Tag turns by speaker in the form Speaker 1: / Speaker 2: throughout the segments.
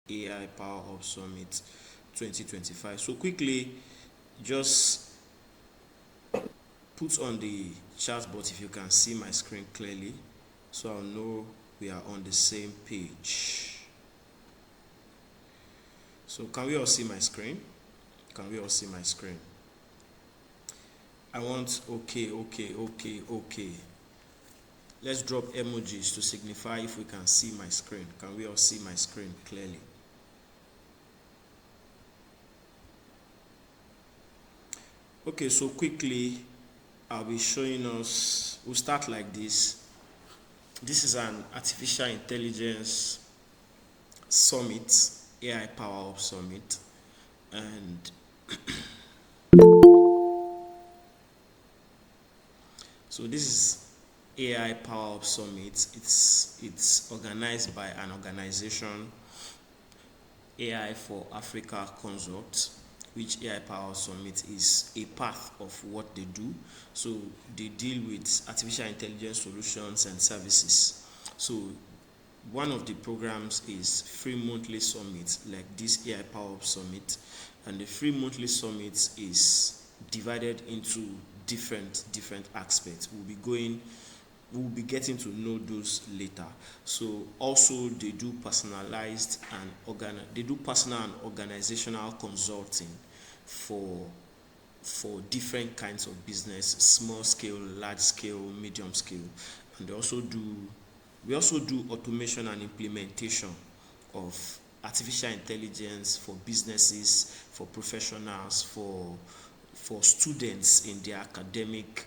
Speaker 1: AI PowerUp Summit 2025. So quickly, just put on the chat box if you can see my screen clearly, so I'll know we are on the same page. So can we all see my screen? Can we all see my screen? I want okay. Let's drop emojis to signify if we can see my screen. Can we all see my screen clearly? Okay, so quickly, I'll be showing us, we'll start like this. This is an artificial intelligence summit, AI PowerUp Summit, and so this is AI PowerUp Summit. It's organized by an organization, AI for Africa Consult, which AI PowerUp Summit is a part of what they do. So they deal with artificial intelligence solutions and services. So one of the programs is free monthly summit, like this AI PowerUp Summit, and the free monthly summit is divided into different aspects. We'll be getting to know those later. So also they do personalized and they do personal and organizational consulting for different kinds of business, small scale, large scale, medium scale, and we also do automation and implementation of artificial intelligence for businesses, for professionals, for students in their academic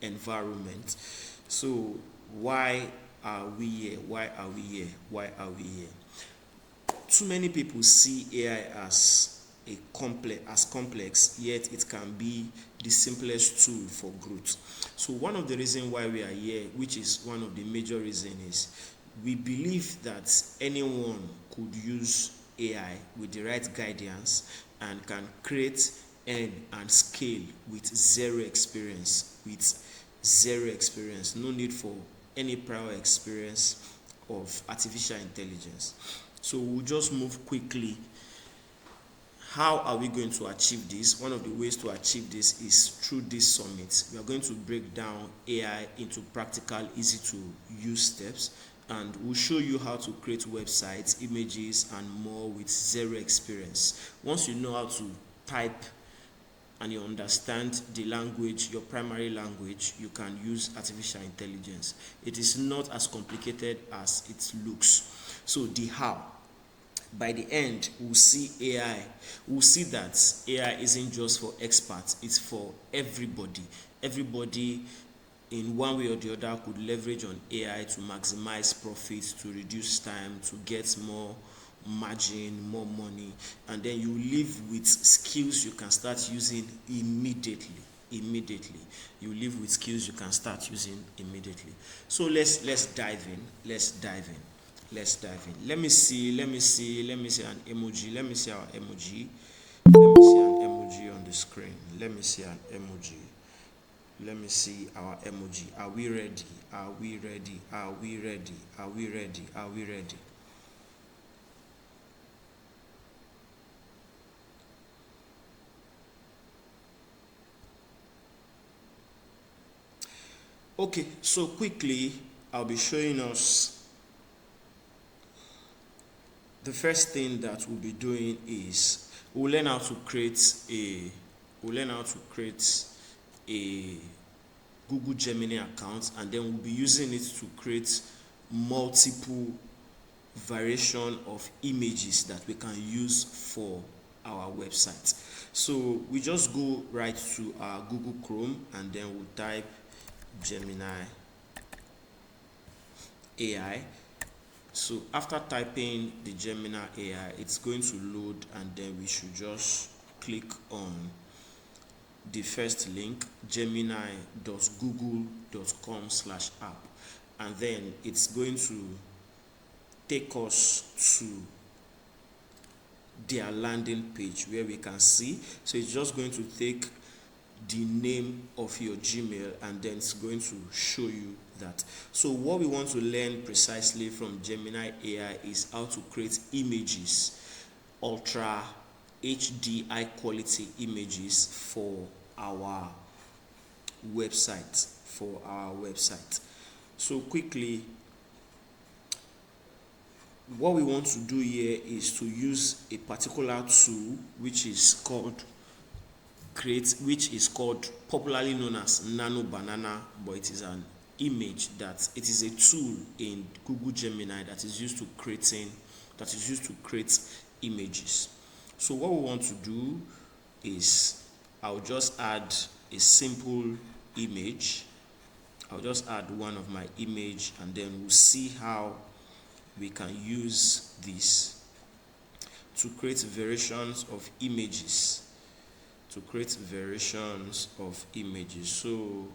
Speaker 1: environment. So why are we here? Why are we here? Why are we here? Too many people see AI as complex, yet it can be the simplest tool for growth. So one of the reasons why we are here, which is one of the major reasons, is we believe that anyone could use AI with the right guidance and can create, earn, and scale with zero experience. No need for any prior experience of artificial intelligence. So we'll just move quickly. How are we going to achieve this? One of the ways to achieve this is through this summit. We are going to break down AI into practical, easy to use steps, and we'll show you how to create websites, images, and more with zero experience. Once you know how to type and you understand the language, your primary language, you can use artificial intelligence. It is not as complicated as it looks. So the how. By the end, we'll see AI. We'll see that AI isn't just for experts, it's for everybody. Everybody in one way or the other could leverage on AI to maximize profits, to reduce time, to get more margin, more money, and then you live with skills you can start using immediately. You live with skills you can start using immediately. So let's dive in. Let me see an emoji. Let me see our emoji. Let me see an emoji on the screen. Let me see an emoji. Let me see our emoji. Are we ready? Are we ready? Are we ready? Are we ready? Are we ready? Okay, so quickly, I'll be showing us the first thing that we'll be doing is we'll learn how to create a Google Gemini account, and then we'll be using it to create multiple variation of images that we can use for our website. So we just go right to our Google Chrome and then we'll type Gemini AI. So after typing the Gemini AI, it's going to load, and then we should just click on the first link, gemini.google.com/app, and then it's going to take us to their landing page where we can see. So it's just going to take the name of your Gmail, and then it's going to show you that. So what we want to learn precisely from Gemini AI is how to create images, ultra HD high quality images for our website. So quickly, what we want to do here is to use a particular tool which is called popularly known as Nano Banana, but it is an image that it is a tool in Google Gemini that is used to create images. So what we want to do is I'll just add a simple image. I'll just add one of my image, and then we'll see how we can use this to create variations of images. So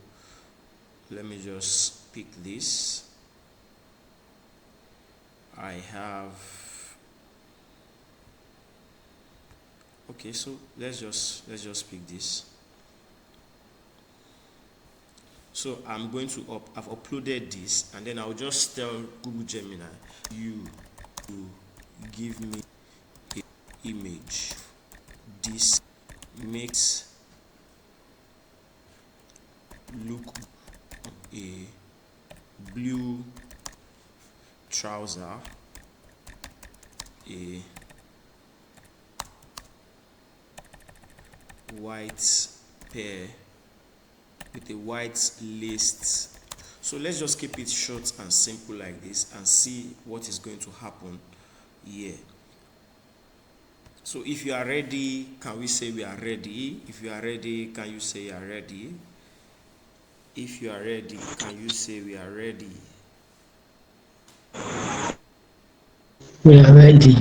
Speaker 1: let me just pick this. So let's just pick this. So I'm going to I've uploaded this, and then I'll just tell Google Gemini you to give me an image. This makes look a blue trouser, a white pair with a white list. So let's just keep it short and simple like this and see what is going to happen here. So if you are ready, can we say we are ready? If you are ready, can you say you are ready? If you are ready, can you say we are ready?
Speaker 2: We are ready.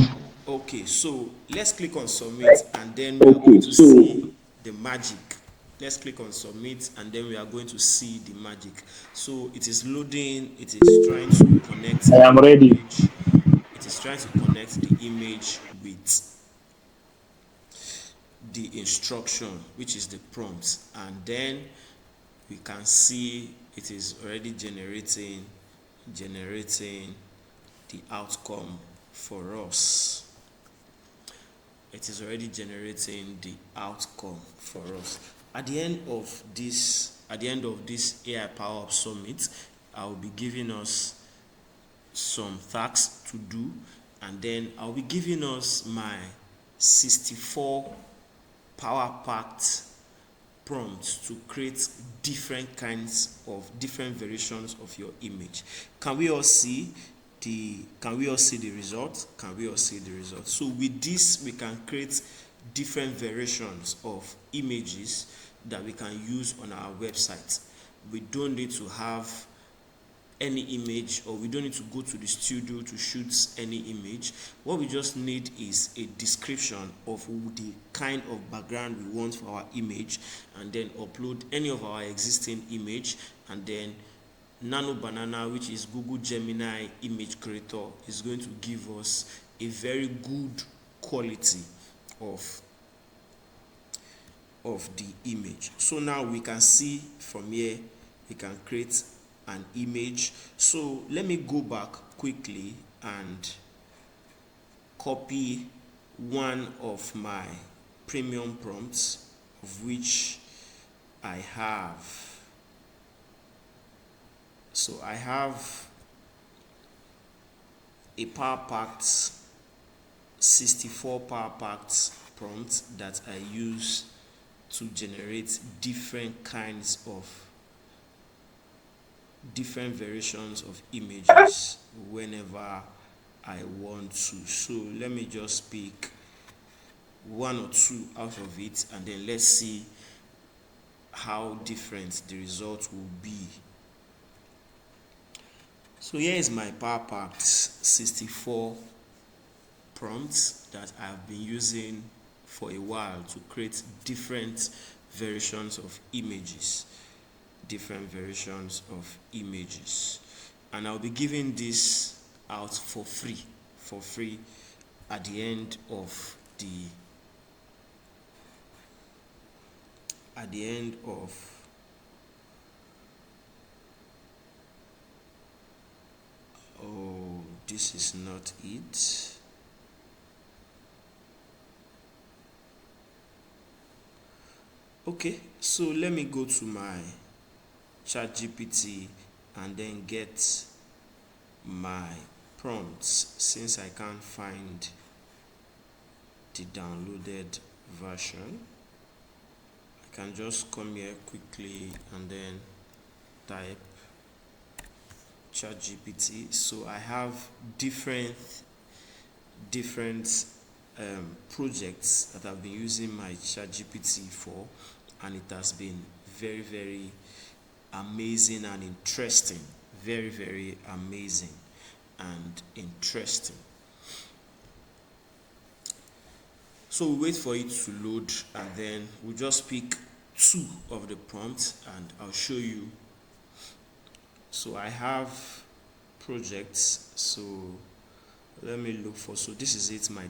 Speaker 1: Okay, so let's click on submit, and then we are going to see the magic. Let's click on submit, and then we are going to see the magic. So it is loading, it is trying to connect
Speaker 2: I am
Speaker 1: the
Speaker 2: ready.
Speaker 1: image. It is trying to connect the image with the instruction, which is the prompt, and then we can see it is already generating the outcome for us. It is already generating the outcome for us. At the end of this AI PowerUp Summit, I will be giving us some tasks to do, and then I'll be giving us my 64 power packed prompts to create different variations of your image. Can we all see the result? So with this, we can create different variations of images that we can use on our website. We don't need to have any image, or we don't need to go to the studio to shoot any image. What we just need is a description of the kind of background we want for our image, and then upload any of our existing image, and then Nano Banana, which is Google Gemini image creator, is going to give us a very good quality of the image. So now we can see from here we can create an image. So let me go back quickly and copy one of my premium prompts, of which I have. So I have a power packed 64 power packed prompts that I use to generate different variations of images whenever I want to. So let me just pick one or two out of it, and then let's see how different the result will be. So here is my power packed 64 prompts that I've been using for a while to create different variations of images. And I'll be giving this out for free at the end of at the end of this is not it. Okay, so let me go to my ChatGPT and then get my prompts, since I can't find the downloaded version. I can just come here quickly and then type ChatGPT. So I have different projects that I've been using my ChatGPT for, and it has been very, very amazing and interesting. Very, very amazing and interesting. So we wait for it to load, and then we'll just pick 2 of the prompts and I'll show you. So I have projects, so let me look for, so this is it, my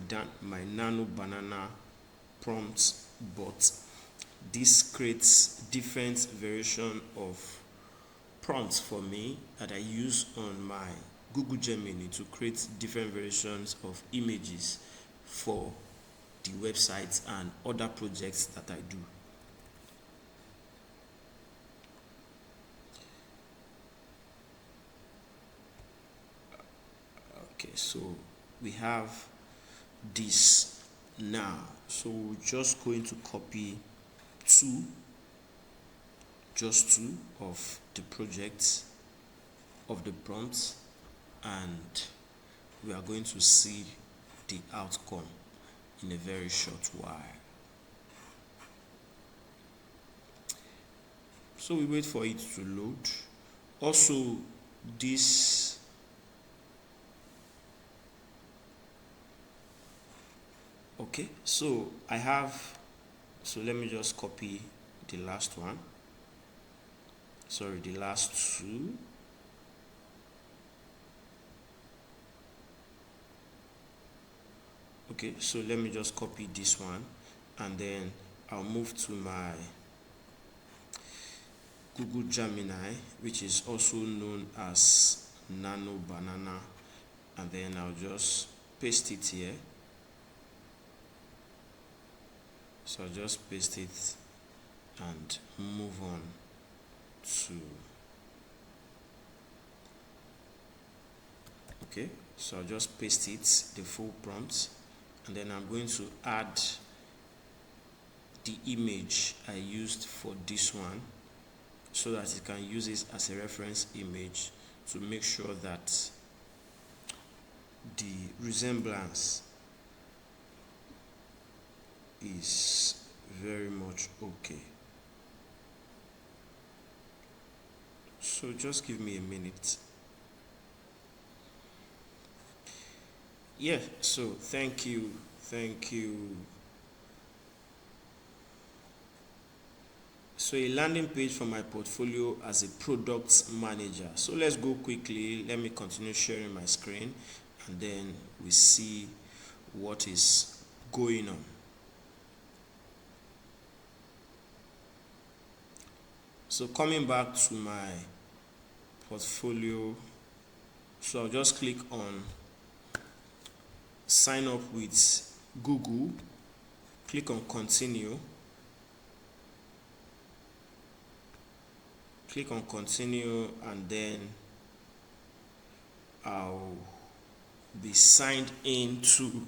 Speaker 1: nano banana prompt bot. This creates different variation of prompts for me that I use on my Google Gemini to create different versions of images for the websites and other projects that I do. Okay, so we have this now. So we're just going to copy just two of the projects of the prompts, and we are going to see the outcome in a very short while. So we wait for it to load. Also, this okay, so I have, so let me just copy the last one, sorry, the last 2. Okay, so let me just copy this one, and then I'll move to my Google Gemini, which is also known as Nano Banana, and then I'll just paste it here. So I'll just paste it and move on to, okay, so I'll just paste it, the full prompt, and then I'm going to add the image I used for this one so that it can use it as a reference image to make sure that the resemblance is very much okay. So just give me a minute. Yeah, so thank you. So a landing page for my portfolio as a product manager. So let's go quickly. Let me continue sharing my screen, and then we see what is going on. So coming back to my portfolio, so I'll just click on sign up with Google, click on continue, and then I'll be signed into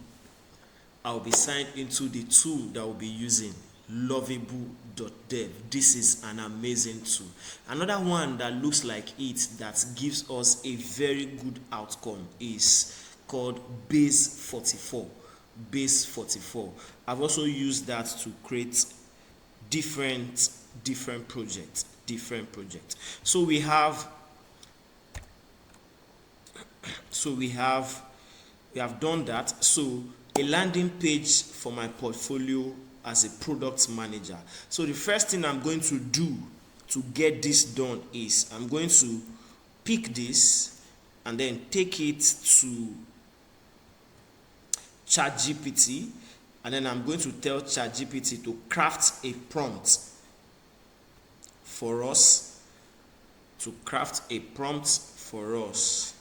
Speaker 1: the tool that we'll be using, lovable.dev. This is an amazing tool. Another one that looks like it, that gives us a very good outcome, is called base 44. I've also used that to create different projects. So we have done that. So a landing page for my portfolio as a product manager. So the first thing I'm going to do to get this done is I'm going to pick this and then take it to ChatGPT, and then I'm going to tell ChatGPT to craft a prompt for us, to craft a prompt for us,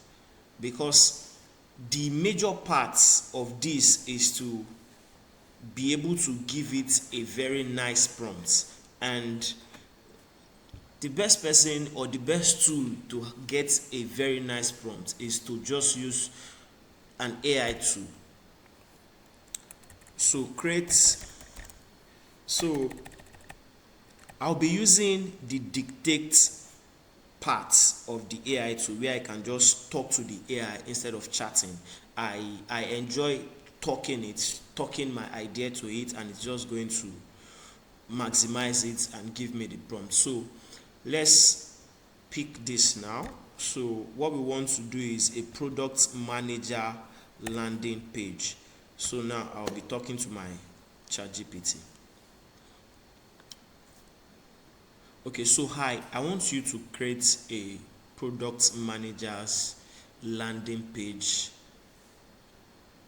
Speaker 1: because the major parts of this is to be able to give it a very nice prompt. And the best person or the best tool to get a very nice prompt is to just use an AI tool. So I'll be using the dictate part of the AI tool, where I can just talk to the AI instead of chatting. I enjoy talking my idea to it, and it's just going to maximize it and give me the prompt. So let's pick this now. So what we want to do is a product manager landing page. So now I'll be talking to my ChatGPT. Okay, so hi, I want you to create a product manager's landing page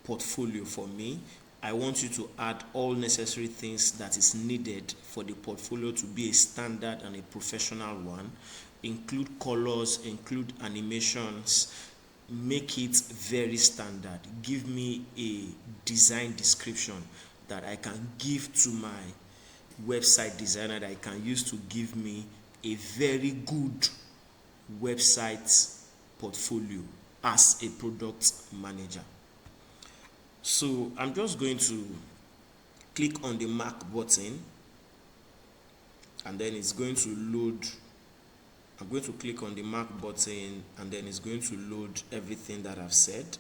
Speaker 1: portfolio for me. I want you to add all necessary things that is needed for the portfolio to be a standard and a professional one. Include colors, include animations, make it very standard. Give me a design description that I can give to my website designer, that I can use to give me a very good website portfolio as a product manager. So I'm just going to click on the mark button, and then it's going to load. I'm going to click on the mark button, and then it's going to load everything that I've said.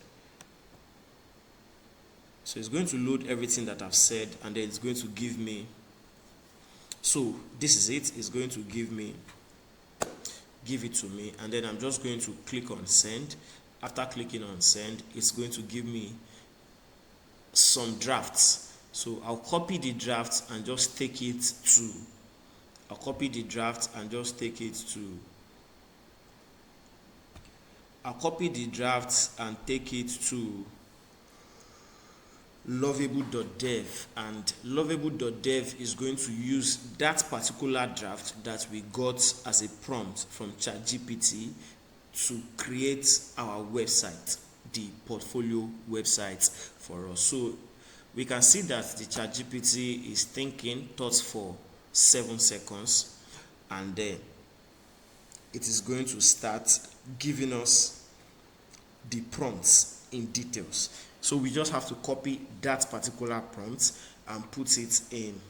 Speaker 1: So it's going to load everything that I've said, and then it's going to give me, so this is it. It's going to give it to me, and then I'm just going to click on send. After clicking on send, it's going to give me some drafts. So I'll copy the drafts and just take it to lovable.dev, and lovable.dev is going to use that particular draft that we got as a prompt from ChatGPT to create our website, the portfolio website for us. So we can see that the ChatGPT is thinking thoughts for 7 seconds, and then it is going to start giving us the prompts in details. So we just have to copy that particular prompt and put it in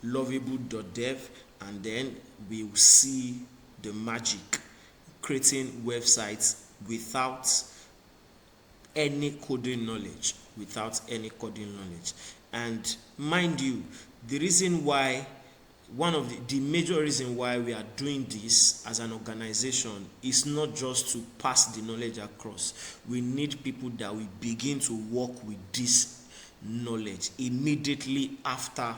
Speaker 1: lovable.dev, and then we will see the magic, creating websites without any coding knowledge. And mind you, the reason why, one of the major reason why we are doing this as an organization is not just to pass the knowledge across. We need people that will begin to work with this knowledge immediately after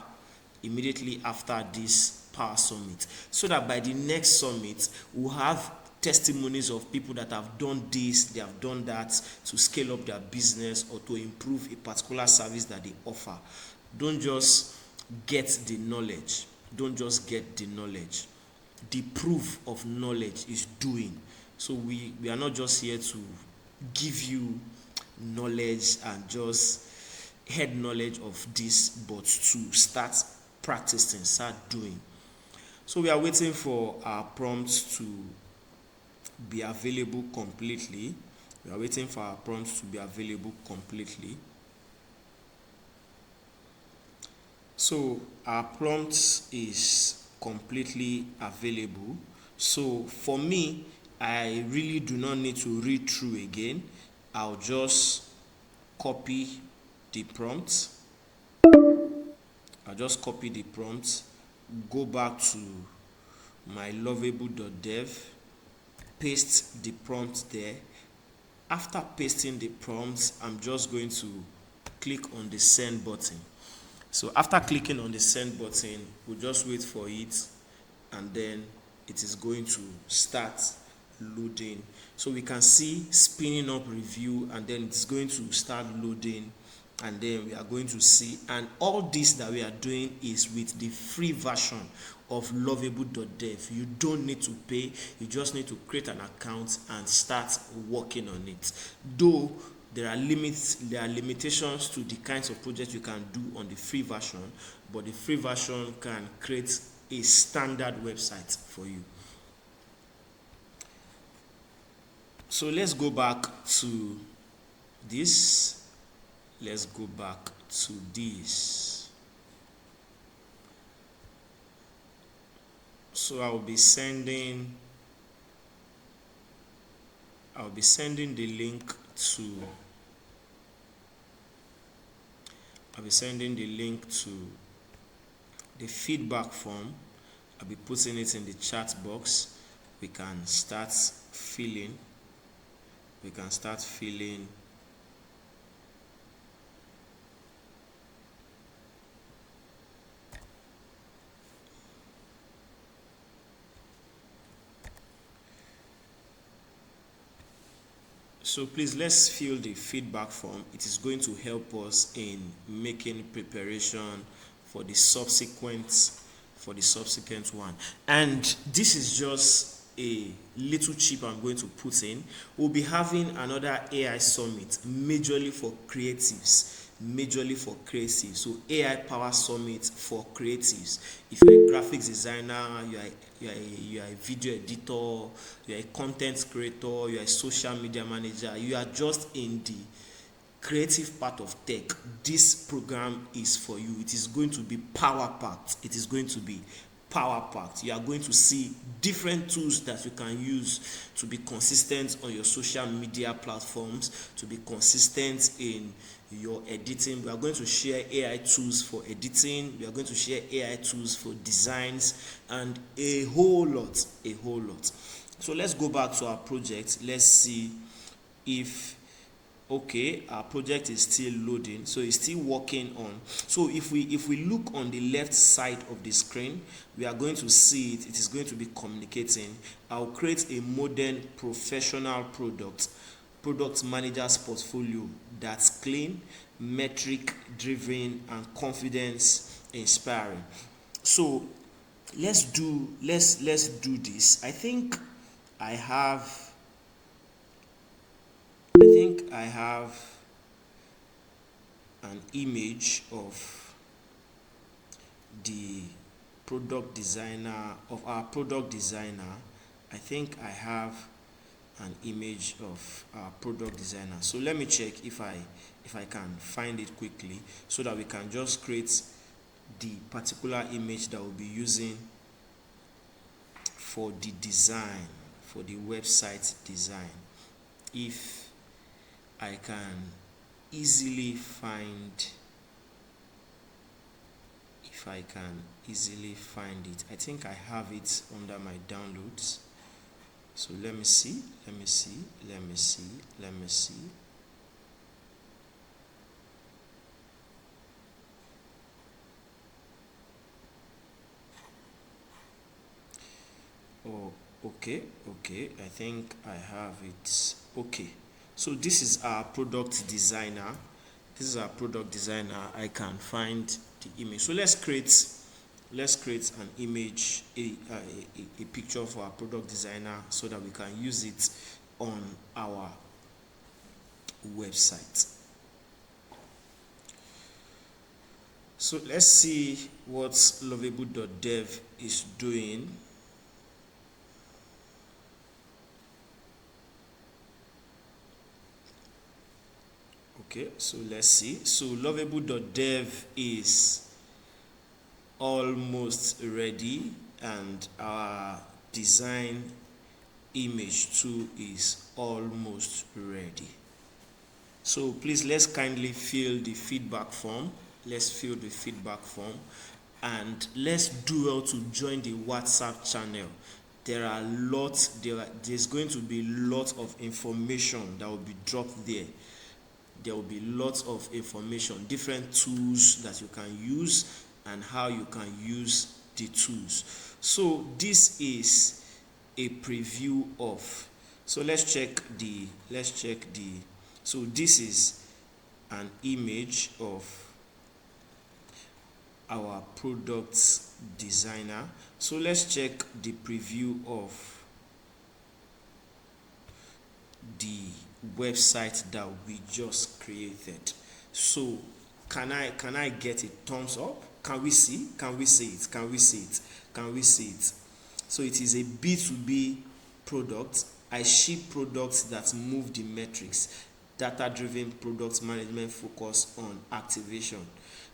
Speaker 1: this Power Summit, so that by the next summit we'll have testimonies of people that have done this, they have done that to scale up their business or to improve a particular service that they offer. Don't just get the knowledge. The proof of knowledge is doing. So we are not just here to give you knowledge and just head knowledge of this, but to start practicing, start doing. So we are waiting for our prompts to be available completely. So our prompt is completely available. So for me, I really do not need to read through again. I'll just copy the prompt. Go back to my lovable.dev, paste the prompt there. After pasting the prompt, I'm just going to click on the send button. So after clicking on the send button, we'll just wait for it, and then it is going to start loading. So we can see spinning up review, and then it's going to start loading and then we are going to see, and all this that we are doing is with the free version of lovable.dev. You don't need to pay, you just need to create an account and start working on it. Though there are limitations to the kinds of projects you can do on the free version, but the free version can create a standard website for you. So let's go back to this. Let's go back to this. So I'll be sending the link to the feedback form. I'll be putting it in the chat box. We can start filling. So please, let's fill the feedback form. It is going to help us in making preparation for the subsequent one. And this is just a little chip I'm going to put in. We'll be having another AI summit majorly for creatives. So AI Power Summit for creatives. If you're a graphics designer, you are a video editor, you are a content creator, you are a social media manager, you are just in the creative part of tech, this program is for you. It is going to be power packed. You are going to see different tools that you can use to be consistent on your social media platforms, to be consistent in your editing. We are going to share AI tools for editing. We are going to share AI tools for designs, and a whole lot. So let's go back to our project. Let's see if okay, our project is still loading, so it's still working on. So if we look on the left side of the screen, we are going to see it is going to be communicating. I'll create a modern professional product manager's portfolio that's clean, metric driven, and confidence inspiring. So let's do this. I think I have an image of our product designer. I think I have an image of our product designer. So let me check if I can find it quickly, so that we can just create the particular image that we'll be using for the design, for the website design. If I can easily find it, I think I have it under my downloads. So let me see. Oh, okay, I think I have it. Okay, so this is our product designer. I can find the image. So let's create an image, a picture for our product designer, so that we can use it on our website. So let's see what lovable.dev is doing. Okay, so let's see. So lovable.dev is almost ready, and our design image too is almost ready. So please, let's kindly fill the feedback form. And let's do well to join the WhatsApp channel. There's going to be lots of information that will be dropped there. There will be lots of information, different tools that you can use, and how you can use the tools. So this is a preview of. So let's check the. So this is an image of our product designer. So let's check the preview of the website that we just created. So can I get a thumbs up? Can we see it? Can we see it? So it is a B2B product. I ship products that move the metrics. Data-driven product management focus on activation.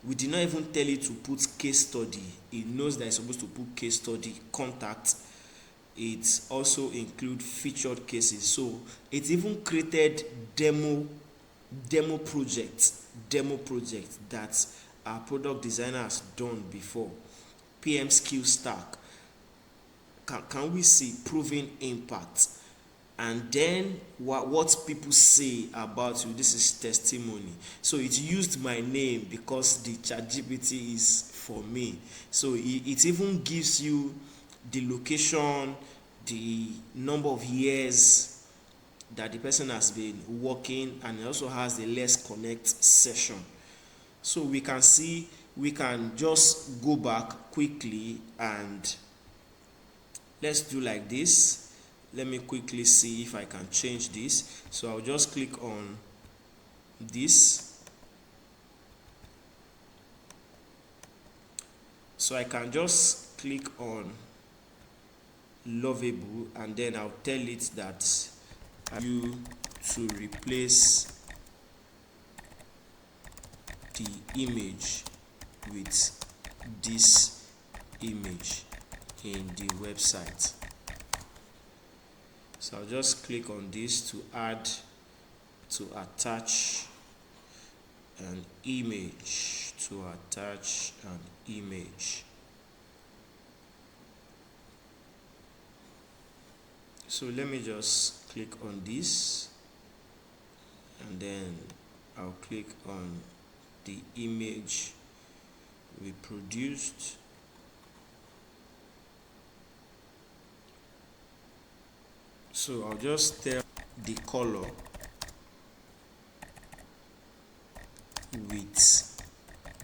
Speaker 1: We did not even tell it to put case study. It knows that it's supposed to put case study, contact. It also include featured cases. So it even created demo projects that our product designer has done before. PM skill stack. Can we see proven impact? And then what people say about you. This is testimony. So it used my name because the ChatGPT is for me. So it even gives you the location, the number of years that the person has been working, and it also has the Let's Connect session. So we can see, we can just go back quickly and let's do like this. Let me quickly see if I can change this. So I'll just click on this. So I can just click on lovable, and then I'll tell it that you to replace the image with this image in the website. So I'll just click on this to attach an image, So let me just click on this, and then I'll click on the image we produced. So I'll just tell the color with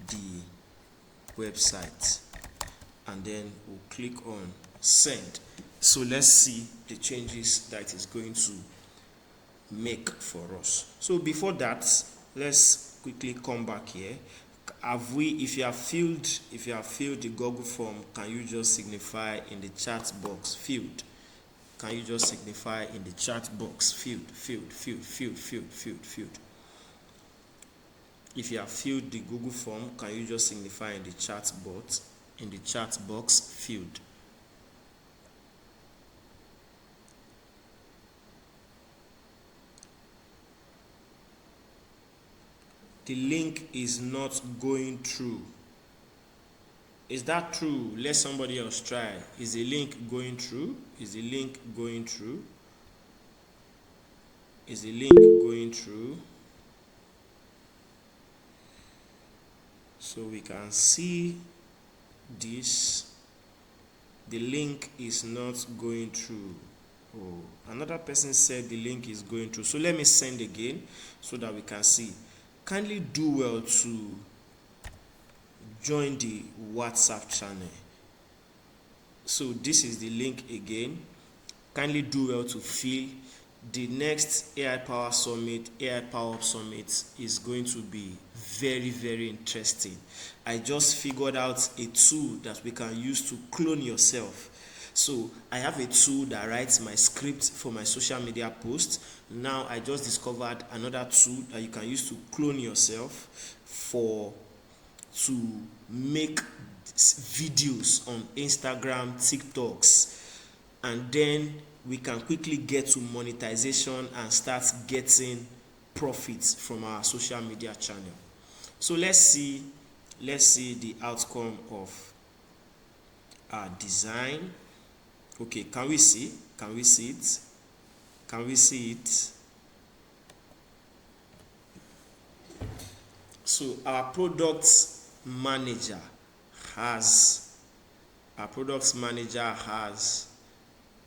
Speaker 1: the website, and then we'll click on send. So let's see the changes that it's going to make for us. So before that, let's quickly come back here. If you have filled the Google form, can you just signify in the chat box filled? Can you just signify in the chat box filled? If you have filled the Google form, can you just signify in the chat box filled? The link is not going through. Is that true? Let somebody else try. Is the link going through? Is the link going through? Is the link going through? So we can see this. The link is not going through. Oh, another person said the link is going through. So let me send again so that we can see. Kindly do well to join the WhatsApp channel. So this is the link again. Kindly do well to fill. The next AI Power Summit, AI PowerUp Summit, is going to be very, very interesting. I just figured out a tool that we can use to clone yourself. So I have a tool that writes my script for my social media posts. Now I just discovered another tool that you can use to clone yourself to make videos on Instagram, TikToks, and then we can quickly get to monetization and start getting profits from our social media channel. So let's see the outcome of our design. Okay, can we see it? So our product manager has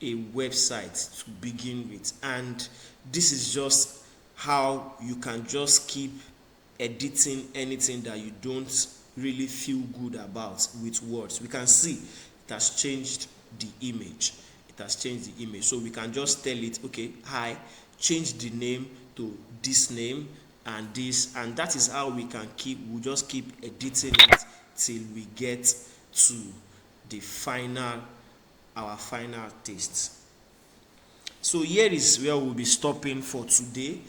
Speaker 1: a website to begin with, and this is just how you can just keep editing anything that you don't really feel good about with words. We can see it has changed the image. It has changed the image. So we can just tell it, okay, hi, change the name to this name and this, and that is how we'll just keep editing it till we get to the final, our final taste. So here is where we'll be stopping for today.